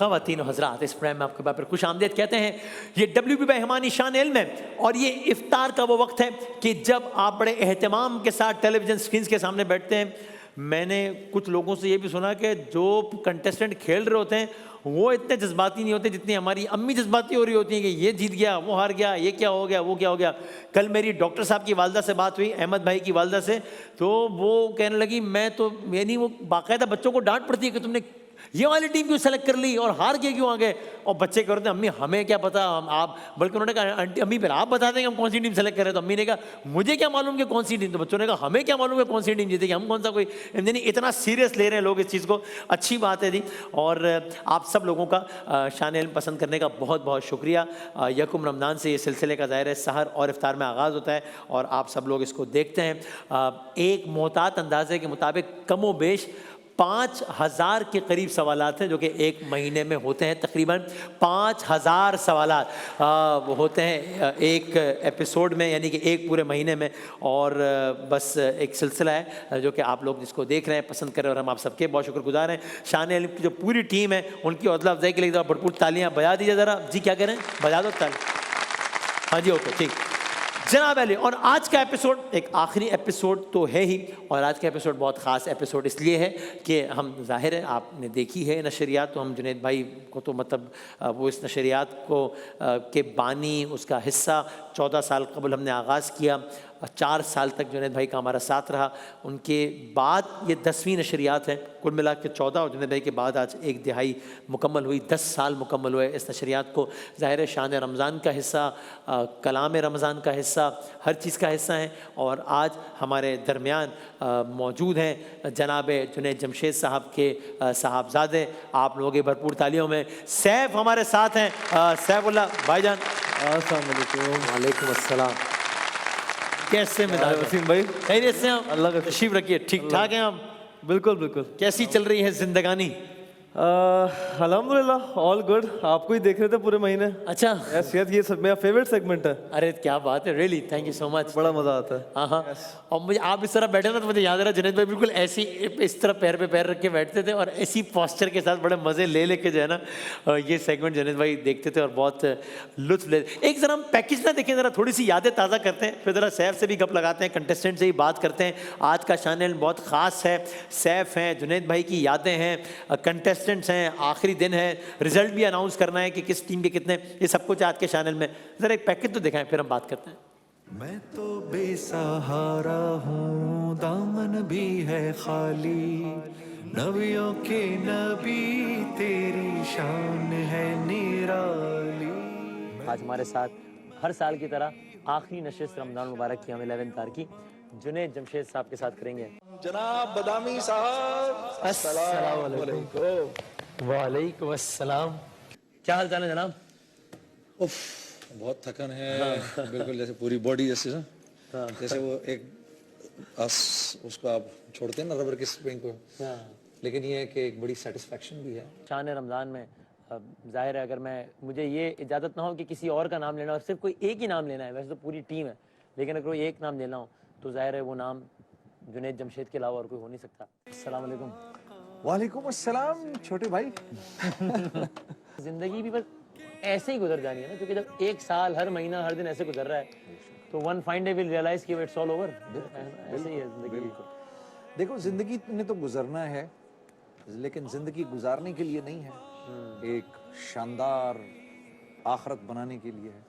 ख़वातीन हज़रात, इस प्रोग्राम में आपके बार खुश आमदीद कहते हैं। ये WB भाई हमारी शान इल्म है और ये इफ्तार का वो वक्त है कि जब आप बड़े एहतमाम के साथ टेलीविज़न स्क्रीन के सामने बैठते हैं। मैंने कुछ लोगों से ये भी सुना कि जो कंटेस्टेंट खेल रहे होते हैं वो इतने जज्बाती नहीं होते जितनी हमारी अम्मी जज्बाती हो रही होती हैं कि ये जीत गया, वो हार गया, ये क्या हो गया, वो क्या हो गया। कल मेरी डॉक्टर साहब की वालदा से बात हुई, अहमद भाई की वालदा से, तो वो कहने लगी मैं तो यानी वो बाकायदा बच्चों को डांट पड़ती है कि तुमने ये वाली टीम क्यों सेलेक्ट कर ली और हार के क्यों आ गए। और बच्चे कह रहे थे अम्मी हमें क्या पता, आप, बल्कि उन्होंने कहा आंटी अम्मी फिर आप बता देंगे हम कौन सी टीम सेलेक्ट कर रहे हैं। तो अम्मी ने कहा मुझे क्या मालूम कि कौन सी टीम, तो बच्चों ने कहा हमें क्या मालूम है कौन सी टीम जीतेगी, हम कौन सा कोई, यानी इतना सीरियस ले रहे हैं लोग इस चीज़ को। अच्छी बात है जी। और आप सब लोगों का शान इल्म पसंद करने का बहुत बहुत शुक्रिया। यकुम रमज़ान से ये सिलसिले का ज़ाहिर है सहर और इफ्तार में आगाज़ होता है और आप सब लोग इसको देखते हैं। एक मोहतात अंदाजे के मुताबिक कमो बेश 5000 के करीब सवालात हैं जो कि एक महीने में होते हैं। तकरीबन 5000 सवालात वो होते हैं एक एपिसोड में, यानी कि एक पूरे महीने में। और बस एक सिलसिला है जो कि आप लोग जिसको देख रहे हैं, पसंद कर रहे हैं और हम आप सबके बहुत शुक्रगुजार हैं। शान इल्म की जो पूरी टीम है उनकी हौसला अफजाई के लिए ज़रा भरपूर तालियां बजा दीजिए ज़रा। जी क्या कह रहे हैं, बजा दो ताली। हाँ जी ओके ठीक जनाब अली। और आज का एपिसोड एक आखिरी एपिसोड तो है ही, और आज का एपिसोड बहुत ख़ास एपिसोड इसलिए है कि हम, जाहिर है आपने देखी है नशरियात, तो हम जुनैद भाई को तो मतलब वो इस नशरियात को के बानी, उसका हिस्सा 14 साल कबल हमने आगाज़ किया, 4 साल तक जुनैद भाई का हमारा साथ रहा। उनके बाद ये 10वीं नशरियात है, कुल मिला के 14, और जुनैद भाई के बाद आज 1 दिहाई मुकम्मल हुई, 10 साल मुकम्मल हुए इस नशरियात को। ज़ाहिर है शान रमज़ान का हिस्सा, कलाम रमज़ान का हिस्सा, हर चीज़ का हिस्सा है। और आज हमारे दरमियान मौजूद हैं जनाब जुनैद जमशेद साहब के साहबजादे। आप लोगों की भरपूर तालियों में सैफ हमारे साथ हैं। सैफुल्लाह भाईजान, अस्सलाम वालेकुम। वालेकुम अस्सलाम। कैसे मिजाज वसीम भाई, खैरियत से आप? अल्लाह का तशरीफ रखिए। ठीक ठाक हैं आप? बिल्कुल बिल्कुल। कैसी चल रही है जिंदगानी? अल्हम्दुलिल्लाह ऑल गुड। आपको ही देख रहे थे पूरे महीने। अच्छा यस यस, ये सब मेरा फेवरेट सेगमेंट है। अरे क्या बात है, really thank you so much, बड़ा मजा आता है। हाँ हाँ। और मुझे आप इस तरह बैठे ना तो मुझे याद आ रहा जुनैद भाई बिल्कुल ऐसी इस तरह पैर पे पैर रख के बैठते थे और ऐसी पोस्चर के साथ बड़े मज़े ले लेके जो है ना ये सेगमेंट जुनैद भाई देखते थे और बहुत लुत्फ ले। एक ज़रा हम पैकेज ना देखें, ज़रा थोड़ी सी यादें ताज़ा करते हैं, फिर ज़रा सैफ से भी गप लगाते हैं, कंटेस्टेंट से ही बात करते हैं। आज का शान इल्म बहुत ख़ास है। सैफ हैं, जुनैद भाई की यादें हैं, कंटेस्टेंट्स हैं, आखिरी दिन है, रिजल्ट भी अनाउंस करना है कि किस टीम के कितने, ये सब कुछ आज के चैनल में। ज़रा एक पैकेज तो दिखाएं फिर हम बात करते हैं। मैं तो बेसहारा हूँ, दामन भी है खाली, नबियों के नबी तेरी शान है निराली। आज हमारे साथ हर साल की तरह आखिरी नशिस्त रमज़ान मुबारक की हम 11 तारीख की जुनैद जमशेद साहब के साथ करेंगे। जनाब बदामी साहब, अस्सलाम वालेकुम। वालेकुम अस्सलाम। क्या हाल चाल है जनाब? उफ, बहुत थकन है। बिल्कुल जैसे पूरी बॉडी जैसे ना, जैसे वो एक उसको आप छोड़ते हैं ना रबर की स्प्रिंग को, लेकिन ये है कि एक बड़ी सेटिस्फैक्शन भी है। शान रमज़ान में जाहिर है अगर मुझे ये इजाज़त ना हो कि किसी और का नाम लेना हो, सिर्फ कोई एक ही नाम लेना है, वैसे तो पूरी टीम है, लेकिन अगर कोई एक नाम लेना हो तो जाहिर है वो नाम जुनैद जमशेद के अलावा और कोई हो नहीं सकता। अस्सलाम वालेकुम। वालेकुम अस्सलाम छोटे भाई। ज़िंदगी भी बस ऐसे ही गुजर जानी है ना, क्योंकि जब एक साल हर महीना हर दिन ऐसे गुजर रहा है तो one fine day will realise कि इट्स ऑल ओवर। ऐसे ही है ज़िंदगी। देखो जिंदगी ने तो गुजरना है, लेकिन जिंदगी गुजारने के लिए नहीं है, एक शानदार आखरत बनाने के लिए है।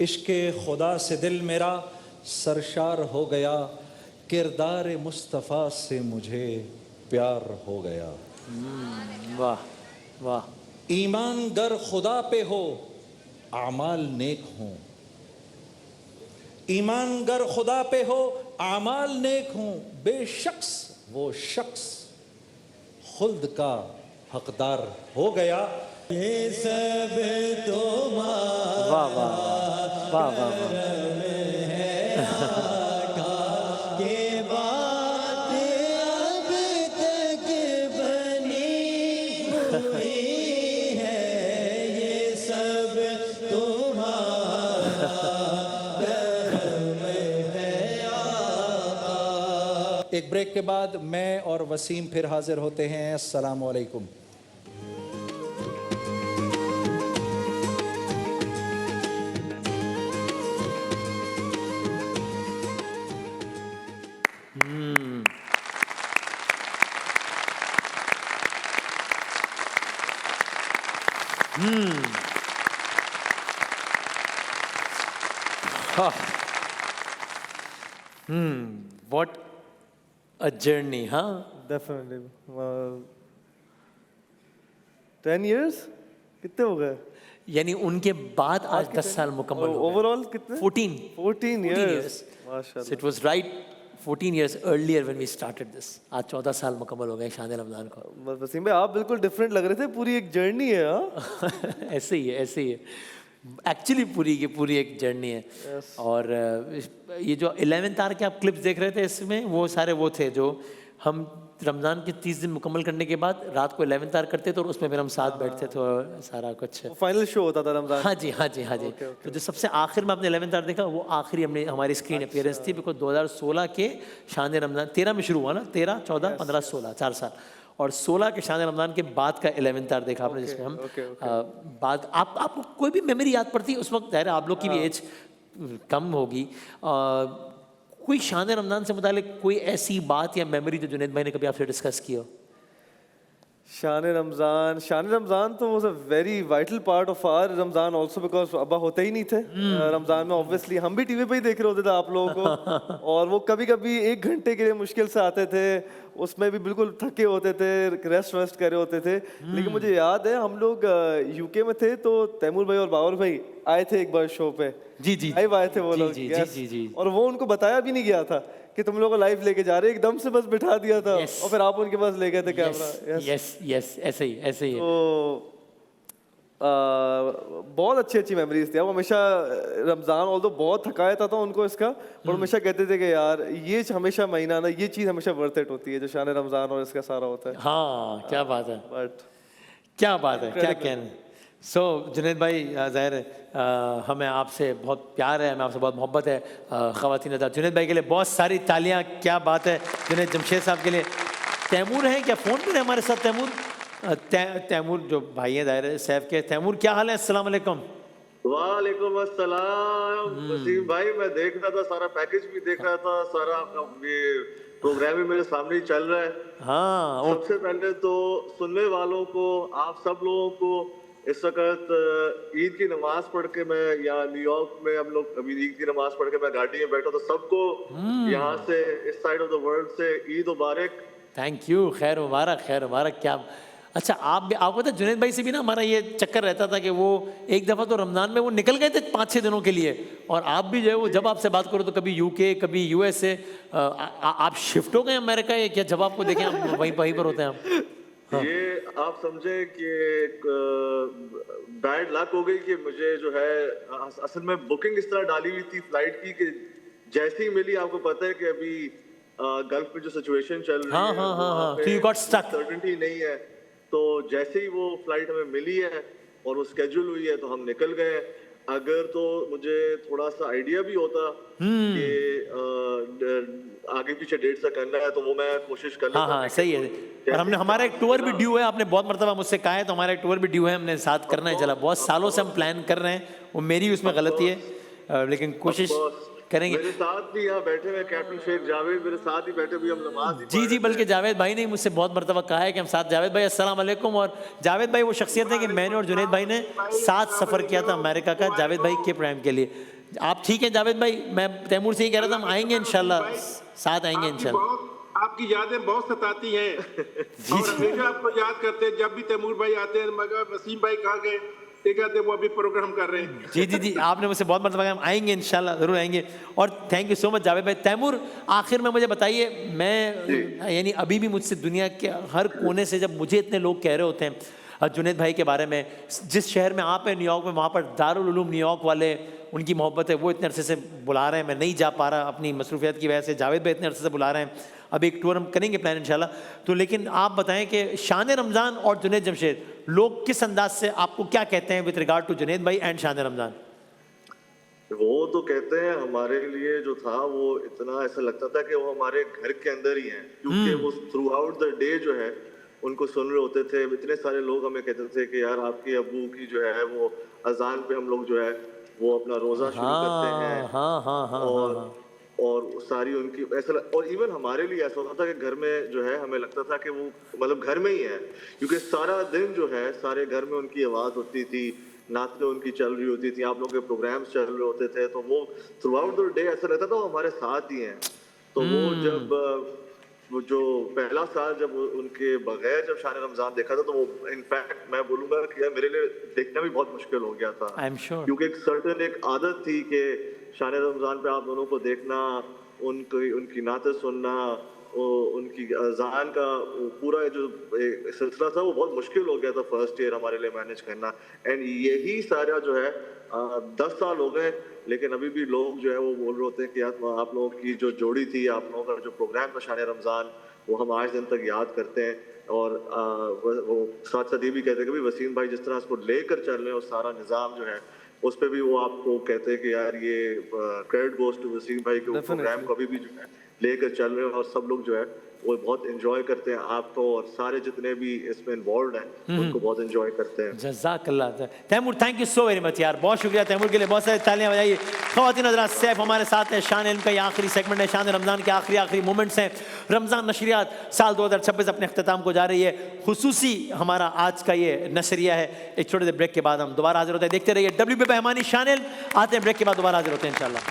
इश्क खुदा से दिल मेरा सरशार हो गया, किरदार मुस्तफ़ा से मुझे प्यार हो गया। वाह वाह। ईमान गर खुदा पे हो, आमाल नेक हों। ईमान गर खुदा पे हो, आमाल नेक हों, बेशख्स वो शख्स खुल्द का हकदार हो गया। ये सब तुम्हारा वाह वाह वाह वाह वाह। एक ब्रेक के बाद मैं और वसीम फिर हाजिर होते हैं। अस्सलाम वालेकुम। What a journey, huh? Definitely. 10 years? कितने हो गए? यानी उनके बाद आज 10 साल मुकम्मल हो गए। Overall कितने? 14 14 years. So माशाल्लाह. it was right 14 years earlier when we started this. आज 14 साल मुकम्मल हो गए शान रमज़ान को। वसीम भाई आप बिल्कुल डिफरेंट लग रहे थे, पूरी एक जर्नी है हाँ? ऐसे ही है, ऐसे ही है। एक्चुअली पूरी की पूरी एक जर्नी है। और ये जो 11th आवर के आप क्लिप्स देख रहे थे इसमें, वो सारे वो थे जो हम रमज़ान के 30 दिन मुकम्मल करने के बाद रात को 11th आवर करते थे और उसमें फिर हम साथ बैठते थे और सारा कुछ। फाइनल शो होता था रमजान। हाँ जी, हाँ जी, हाँ जी। तो जो सबसे आखिर में आपने 11th आवर देखा, वो आखिरी हमने हमारी स्क्रीन अपीयरेंस थी, बिकॉज 2016 के शान रमज़ान 13 में शुरू हुआ ना, 13, 14, 15, 16 4 साल, और 16 के शान रमज़ान के बाद का 11th आवर देखा आपने, जिसमें हम बाद आपको कोई भी मेमोरी याद पड़ती है उस वक्त? ज़ाहिर है आप लोग की भी एज कम होगी, कोई शान रमज़ान से मुतालिक कोई ऐसी बात या मेमोरी जो जुनैद भाई ने कभी आपसे डिस्कस की हो? शान रमजान तो was a very vital part of our Ramzan also, because अब्बा होते ही नहीं थे रमजान में। ऑब्वियसली हम भी टीवी पे ही देख रहे होते थे आप लोगों को, और वो कभी कभी 1 घंटे के लिए मुश्किल से आते थे, उसमें भी बिल्कुल थके होते थे, रेस्ट करे होते थे। लेकिन मुझे याद है हम लोग यूके में थे तो तैमूर भाई और बाबर भाई आए थे एक बार शो पे। जी जी, लाइव आए थे वो लोग। जी, yes. जी, जी। और वो उनको बताया भी नहीं गया था कि तुम लोगों को लाइव लेके जा रहे, एकदम से बस बिठा दिया था। Yes. और फिर आप उनके पास ले गए थे कैमरा। यस, ऐसे ही है। तो बहुत अच्छी मेमोरीज थी। वो हमेशा रमजान ऑल्दो बहुत थकाया था उनको इसका, पर हमेशा कहते थे कि यार ये हमेशा महीना ना, ये चीज हमेशा वर्थ इट होती है जो शान रमजान और इसका सारा होता है। हाँ, क्या बात है, बट क्या बात है, क्या कहना है। सो जुनैद भाई, ज़ाहिर है हमें आपसे बहुत प्यार है, हमें आपसे बहुत मोहब्बत है। ख़वातीन हज़रात, जुनैद भाई के लिए बहुत सारी तालियां, क्या बात है। जुनैद जमशेद साहब के लिए। तैमूर हैं क्या, फ़ोन पर है हमारे साथ तैमूर? तैमूर जो भाई हैं ज़ाहिर है सैफ के। तैमूर क्या हाल है? अस्सलाम वालेकुम। वालेकुम अस्सलाम वसीम भाई, मैं देख रहा था, सारा पैकेज भी देख रहा था, सारा ये प्रोग्राम भी मेरे सामने ही चल रहा है। हाँ, सबसे पहले तो सुनने वालों को, आप सब लोगों को इस वक्त ईद की नमाज पढ़ के मैं यहाँ न्यूयॉर्क में, हम लोग अभी ईद की नमाज पढ़ के मैं गाड़ी में बैठा, तो सबको यहाँ से इस साइड ऑफ द वर्ल्ड से ईद मुबारक। थैंक यू, खैर मुबारक, खैर मुबारक। क्या अच्छा, आपको पता है जुनैद भाई से भी ना हमारा ये चक्कर रहता था कि वो एक दफ़ा तो रमज़ान में वो निकल गए थे 5-6 दिनों के लिए, और आप भी जो है वो जब आपसे बात करो तो कभी यूके, कभी यूएसए, आप शिफ्ट हो गए अमेरिका, या क्या जब आपको देखें आप वहीं पर होते हैं आप? हाँ। ये आप समझे कि एक बैड लक हो गई कि मुझे जो है असल में बुकिंग इस तरह डाली हुई थी फ्लाइट की कि जैसे ही मिली, आपको पता है कि अभी गल्फ में जो सिचुएशन चल रही है, हाँ, so you got stuck. Certainty नहीं है, तो जैसे ही वो फ्लाइट हमें मिली है और वो स्केड्यूल हुई है तो हम निकल गए। अगर तो मुझे थोड़ा सा आइडिया भी होता कि आगे पीछे डेट से करना है तो वो मैं कोशिश कर लेता। हाँ, सही है। और हमने, हमारा एक टूर भी ड्यू है, आपने बहुत मरतबा मुझसे कहा है, तो हमारा एक टूर भी ड्यू है, हमने साथ करना है। चला, बहुत सालों से हम प्लान कर रहे हैं, वो मेरी उसमें गलती है, लेकिन कोशिश करेंगे। मेरे साथ भी यहाँ बैठे हुए कैप्टन शेख जावेद मेरे साथ ही बैठे, भी हम नमाज जी, बल्कि जावेद भाई ने मुझसे बहुत मरतबा कहा है कि हम साथ। जावेद भाई अस्सलाम वालेकुम। और जावेद भाई वो शख्सियत है कि मैंने और जुनैद भाई ने साथ सफ़र किया था अमेरिका का, जावेद भाई के प्रोग्राम के लिए। आप ठीक हैं जावेद भाई? मैं तैमूर से ही कह रहा था, हम आएंगे इंशाल्लाह, साथ आएंगे इंशाल्लाह। आपकी यादें बहुत सताती हैं और हमेशा आपको याद करते हैं। जब भी तैमूर भाई आते हैं, मगर वसीम भाई कहाँ गए, ये कहते हैं वो अभी प्रोग्राम कर रहे हैं। जी, आपने मुझसे बहुत मरतबा कहा, हम आएंगे इंशाल्लाह, ज़रूर आएंगे। और thank you so much Javed भाई। तैमूर, आखिर में मुझे बताइए, मैं यानी अभी भी मुझसे दुनिया के हर कोने से जब मुझे इतने लोग कह रहे होते हैं जुनैद भाई के बारे में, जिस शहर में आप हैं न्यूयॉर्क में, वहाँ पर दारुल उलूम न्यूयॉर्क वाले, उनकी मोहब्बत है, वो इतने अरसे से बुला रहे हैं, मैं नहीं जा पा रहा अपनी मसरूफियत की वजह से, जावेद भाई इतने अरसे से बुला रहे हैं, अब एक टूर हम करेंगे प्लान इंशाल्लाह। तो लेकिन आप बताएं कि शान रमज़ान और जुनैद जमशेद, लोग किस अंदाज से आपको क्या कहते हैं विद रिगार्ड टू जुनैद भाई एंड शान रमज़ान? वो तो कहते हैं हमारे लिए जो था वो इतना ऐसा लगता था कि वो हमारे घर के अंदर ही हैं, क्योंकि वो थ्रू आउट द डे जो है उनको सुन रहे होते थे। इतने सारे लोग हमें कहते थे कि यार आपके अब्बू की जो है वो अजान पे हम लोग जो है वो अपना रोजा शुरू करते हैं। और सारी उनकी और इवन हमारे लिए ऐसा होता था कि घर में जो है हमें लगता था कि वो मतलब घर में ही है, क्योंकि सारा दिन जो है सारे घर में उनकी आवाज होती थी, नाचते उनकी चल रही होती थी, आप लोगों के प्रोग्राम्स चल रहे होते थे, तो वो थ्रू आउट द डे ऐसा लगता था वो हमारे साथ ही हैं। तो वो जब वो जो पहला साल जब उनके बगैर जब शान रमजान देखा था, तो वो इनफैक्ट मैं बोलूंगा कि यार मेरे लिए देखना भी बहुत मुश्किल हो गया था। आई एम श्योर, क्योंकि एक सर्टेन एक आदत थी कि शान रमजान पे आप दोनों को देखना, उनकी नाते सुनना, उनकी अजान का पूरा जो सिलसिला था वो बहुत मुश्किल हो गया था फर्स्ट ईयर हमारे लिए मैनेज करना। एंड यही सारा जो है 10 साल हो गए, लेकिन अभी भी लोग जो है वो बोल रहे होते हैं कि आप लोगों की जो जोड़ी थी, आप लोगों का जो प्रोग्राम था शान रमजान, वो हम आज दिन तक याद करते हैं। और वो साथ साथ ये भी कहते हैं कि भाई वसीम भाई जिस तरह उसको लेकर चल रहे हैं, और सारा निज़ाम जो है उस पर भी वो आपको कहते हैं कि यार ये क्रेडिट गोज टू वसीम भाई के प्रोग्राम को अभी भी जो है लेकर चल रहे हैं, और सब लोग जो है वो बहुत एंजॉय करते हैं आपको, और सारे जितने भी इसमें इन्वॉल्व हैं उनको बहुत एंजॉय करते हैं। जज़ाकल्लाह। Taimur thank you so very much यार, बहुत शुक्रिया तैमूर के लिए, बहुत सारी तालियां बजाइए। ख़वातीन हज़रात, सैफ हमारे साथ है, शान इल्म का ये आखिरी सेगमेंट है, शान रमज़ान के आखिरी मोमेंट्स हैं। रमज़ान नशरियात साल 2026 अपने अख्ताम को जा रही है, खुसूसी हमारा आज का ये नशरिया है। एक छोटे से ब्रेक के बाद हम दोबारा हाजिर होते हैं, देखते रहिए WB बेहमानी शान इल्म। आते हैं ब्रेक के बाद, दोबारा हाजिर होते हैं इंशाल्लाह।